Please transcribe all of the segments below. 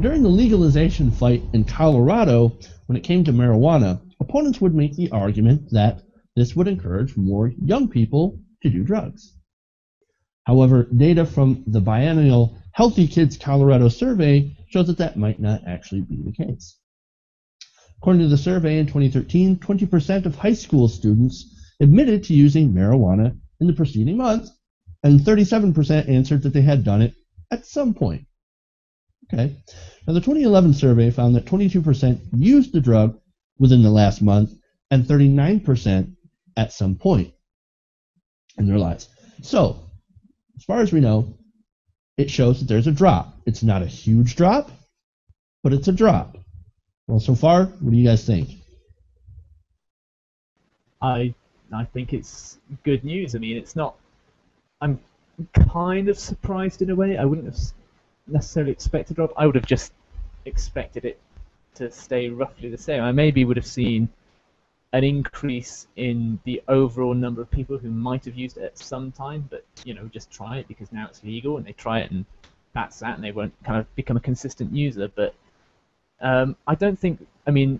During the legalization fight in Colorado, when it came to marijuana, opponents would make the argument that this would encourage more young people to do drugs. However, data from the biennial Healthy Kids Colorado survey shows that that might not actually be the case. According to the survey in 2013, 20% of high school students admitted to using marijuana in the preceding month, and 37% answered that they had done it at some point. Okay. Now, the 2011 survey found that 22% used the drug within the last month and 39% at some point in their lives. So, as far as we know, it shows that there's a drop. It's not a huge drop, but it's a drop. Well, so far, what do you guys think? I think it's good news. I mean, it's not. I'm kind of surprised in a way. I wouldn't have necessarily expected a drop. I would have just expected it to stay roughly the same. I maybe would have seen an increase in the overall number of people who might have used it at some time, but just try it because now it's legal, and they try it, and that's that, and they won't kind of become a consistent user. But I don't think. I mean,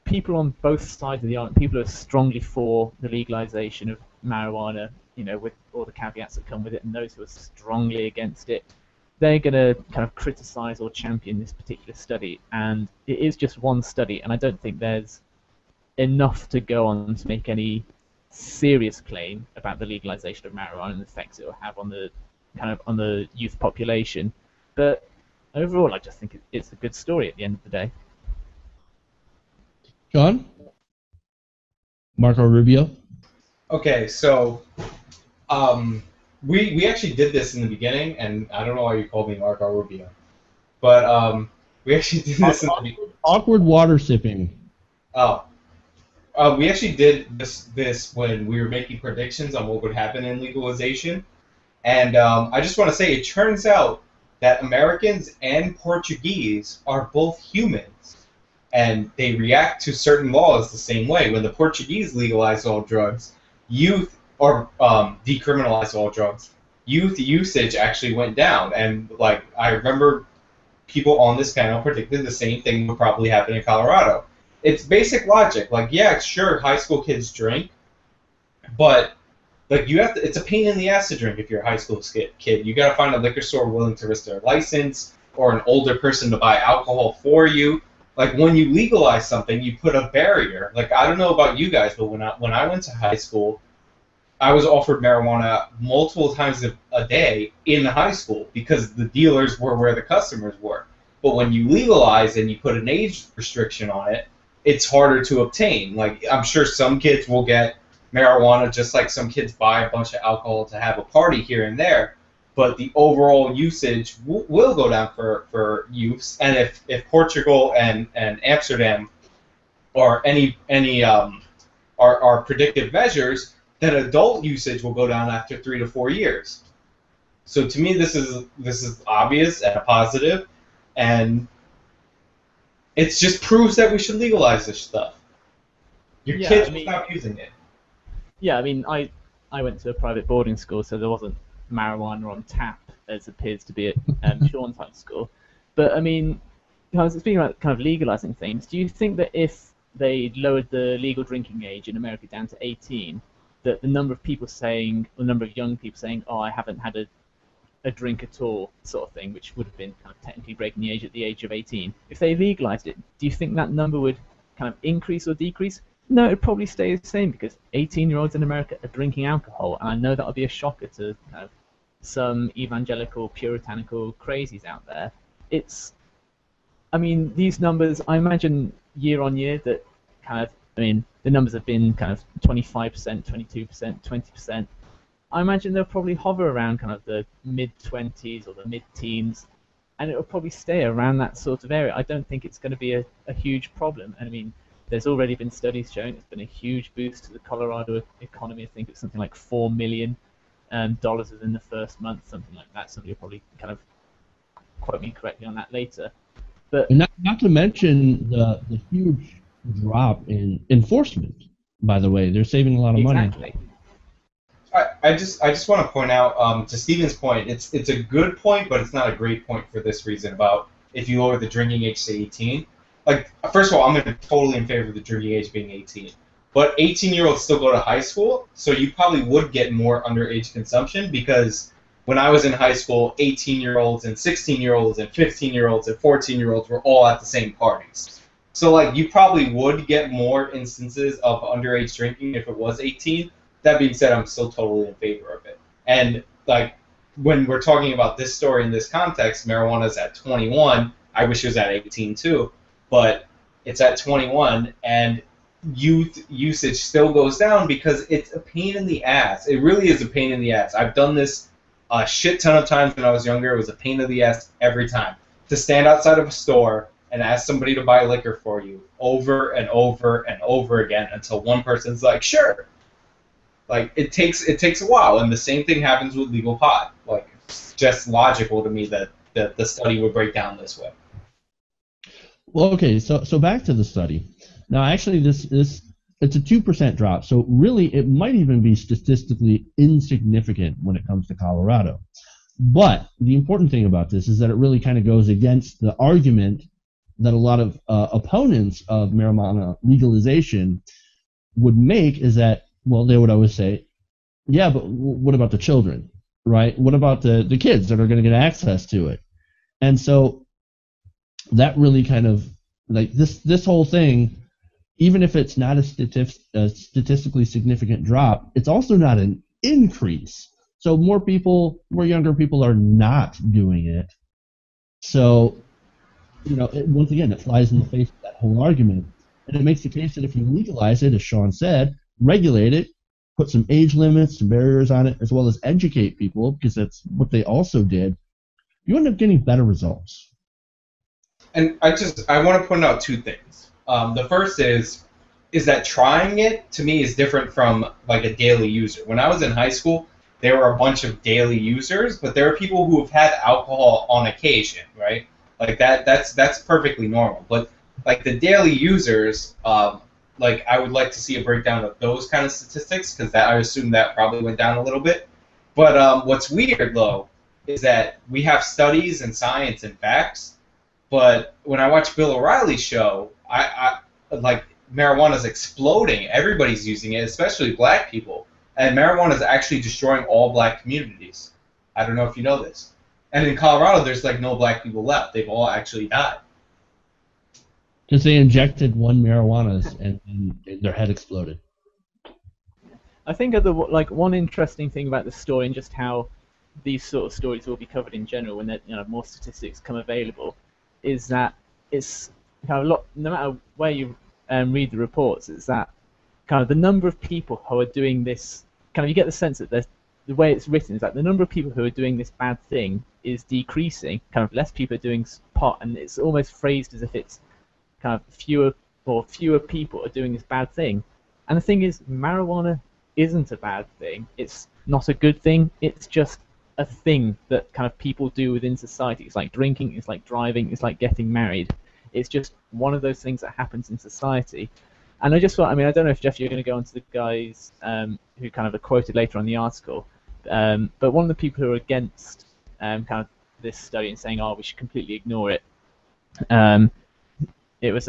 people on both sides of the argument, people who are strongly for the legalization of marijuana, with all the caveats that come with it, and those who are strongly against it, they're going to kind of criticize or champion this particular study. And it is just one study, and I don't think there's enough to go on to make any serious claim about the legalization of marijuana and the effects it will have on the youth population. But overall, I just think it's a good story at the end of the day. John? Marco Rubio? Okay, so we actually did this in the beginning, and I don't know why you called me Marco Rubio, but we actually did this in the beginning. Awkward water sipping. Oh. We actually did this when we were making predictions on what would happen in legalization, and I just want to say it turns out that Americans and Portuguese are both humans, and they react to certain laws the same way. When the Portuguese legalized all drugs, decriminalized all drugs, youth usage actually went down, and I remember people on this panel predicted the same thing would probably happen in Colorado. It's basic logic. Yeah, sure, high school kids drink, but you have to. It's a pain in the ass to drink if you're a high school kid. You got to find a liquor store willing to risk their license or an older person to buy alcohol for you. When you legalize something, you put a barrier. I don't know about you guys, but when I went to high school, I was offered marijuana multiple times a day in high school because the dealers were where the customers were. But when you legalize and you put an age restriction on it, it's harder to obtain. I'm sure some kids will get marijuana just like some kids buy a bunch of alcohol to have a party here and there, but the overall usage will go down for youths. And if Portugal and Amsterdam are are predictive measures, then adult usage will go down after 3 to 4 years. So to me, this is obvious and a positive, and it just proves that we should legalize this stuff. Your kids will stop using it. Yeah, I mean, I went to a private boarding school, so there wasn't marijuana on tap, as appears to be at Sean's high school. But, I mean, I was speaking about kind of legalizing things. Do you think that if they lowered the legal drinking age in America down to 18, that the number of people saying, or the number of young people saying, oh, I haven't had a drink at all, sort of thing, which would have been kind of technically breaking the age at the age of 18. If they legalized it, do you think that number would kind of increase or decrease? No, it would probably stay the same because 18-year-olds in America are drinking alcohol, and I know that would be a shocker to kind of some evangelical, puritanical crazies out there. I mean, these numbers, I imagine year on year that kind of, I mean, the numbers have been kind of 25%, 22%, 20%. I imagine they'll probably hover around kind of the mid-20s or the mid-teens, and it will probably stay around that sort of area. I don't think it's going to be a huge problem. And I mean, there's already been studies showing it's been a huge boost to the Colorado economy. I think it's something like $4 million within the first month, something like that. Somebody will probably kind of quote me correctly on that later. But and not to mention the huge drop in enforcement. By the way, they're saving a lot of money. Exactly. I just want to point out to Stephen's point. It's a good point, but it's not a great point for this reason about if you lower the drinking age to 18. Like, first of all, I'm totally in favor of the drinking age being 18. But 18-year-olds still go to high school, so you probably would get more underage consumption because when I was in high school, 18-year-olds and 16-year-olds and 15-year-olds and 14-year-olds were all at the same parties. So, like, you probably would get more instances of underage drinking if it was 18. That being said, I'm still totally in favor of it. And, like, when we're talking about this story in this context, marijuana's at 21. I wish it was at 18 too, but it's at 21, and youth usage still goes down because it's a pain in the ass. It really is a pain in the ass. I've done this a shit ton of times when I was younger. It was a pain in the ass every time. To stand outside of a store and ask somebody to buy liquor for you over and over and over again until one person's like, sure. Like, it takes a while, and the same thing happens with legal pot. Like, it's just logical to me that the study would break down this way. Well, okay, so back to the study. Now, actually, this it's a 2% drop, so really it might even be statistically insignificant when it comes to Colorado. But the important thing about this is that it really kind of goes against the argument that a lot of opponents of marijuana legalization would make, is that, well, they would always say, yeah, but what about the children, right? What about the kids that are going to get access to it? And so that really kind of, like, this whole thing, even if it's not a statistically significant drop, it's also not an increase. So more younger people are not doing it. So, once again, it flies in the face of that whole argument. And it makes the case that if you legalize it, as Sean said, regulate it, put some age limits, some barriers on it, as well as educate people, because that's what they also did, you end up getting better results. And I want to point out two things. The first is that trying it, to me, is different from, like, a daily user. When I was in high school, there were a bunch of daily users, but there are people who have had alcohol on occasion, right? Like, that's perfectly normal. But, like, the daily users, like, I would like to see a breakdown of those kind of statistics, because I assume that probably went down a little bit. But what's weird, though, is that we have studies and science and facts, but when I watch Bill O'Reilly's show, I like, marijuana's exploding. Everybody's using it, especially black people. And marijuana is actually destroying all black communities. I don't know if you know this. And in Colorado, there's, like, no black people left. They've all actually died. Because they injected one marijuana and their head exploded. I think one interesting thing about the story, and just how these sort of stories will be covered in general when more statistics come available, is that it's kind of a lot. No matter where you read the reports, it's that kind of the number of people who are doing this. Kind of, you get the sense that the way it's written is that the number of people who are doing this bad thing is decreasing. Kind of less people are doing pot, and it's almost phrased as if it's kind of fewer people are doing this bad thing. And the thing is, marijuana isn't a bad thing. It's not a good thing. It's just a thing that kind of people do within society. It's like drinking, it's like driving, it's like getting married. It's just one of those things that happens in society. And I just thought, I don't know if, Jeff, you're going to go on to the guys who kind of are quoted later on the article, but one of the people who are against kind of this study and saying, we should completely ignore it, it was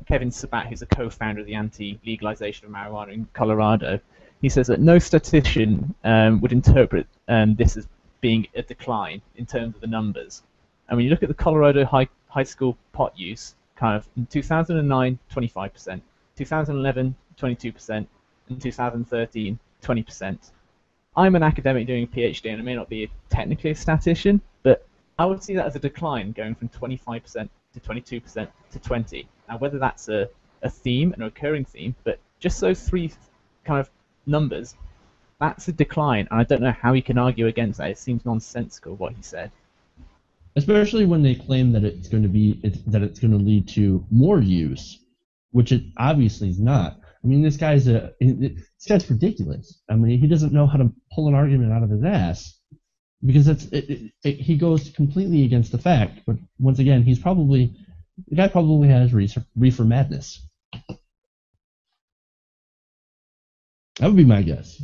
Kevin Sabat, who's a co-founder of the Anti-Legalization of marijuana in Colorado. He says that no statistician would interpret this as being a decline in terms of the numbers. And when you look at the Colorado high school pot use, kind of in 2009, 25%, 2011, 22%, and 2013, 20%. I'm an academic doing a PhD, and I may not be technically a statistician, but I would see that as a decline going from 25% to 22% to 20%. Now, whether that's a theme, an recurring theme, but just those three kind of numbers, that's a decline, and I don't know how he can argue against that. It seems nonsensical what he said. Especially when they claim that it's going to lead to more use, which it obviously is not. This guy's ridiculous. He doesn't know how to pull an argument out of his ass, because he goes completely against the fact. But once again, the guy probably has reefer madness. That would be my guess.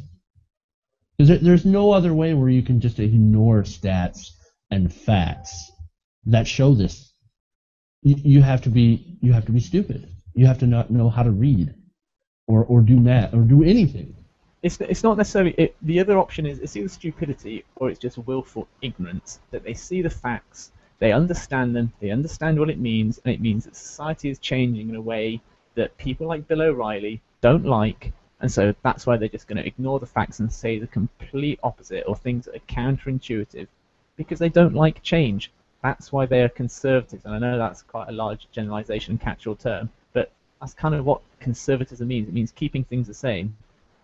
Because there's no other way where you can just ignore stats and facts that show this You have to be stupid. You have to not know how to read, or do math, or do anything. It's not necessarily the other option is it's either stupidity or it's just willful ignorance, that they see the facts, they understand them, they understand what it means, and it means that society is changing in a way that people like Bill O'Reilly don't like, and so that's why they're just going to ignore the facts and say the complete opposite or things that are counterintuitive because they don't like change. That's why they are conservatives, and I know that's quite a large generalization and catch-all term, but that's kind of what conservatism means. It means keeping things the same,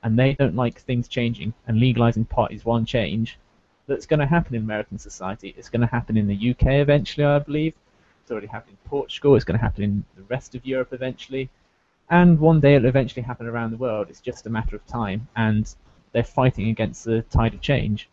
and they don't like things changing, and legalizing pot is one change that's going to happen in American society. It's going to happen in the UK eventually, I believe. It's already happened in Portugal. It's going to happen in the rest of Europe eventually. And one day it'll eventually happen around the world. It's just a matter of time, and they're fighting against the tide of change.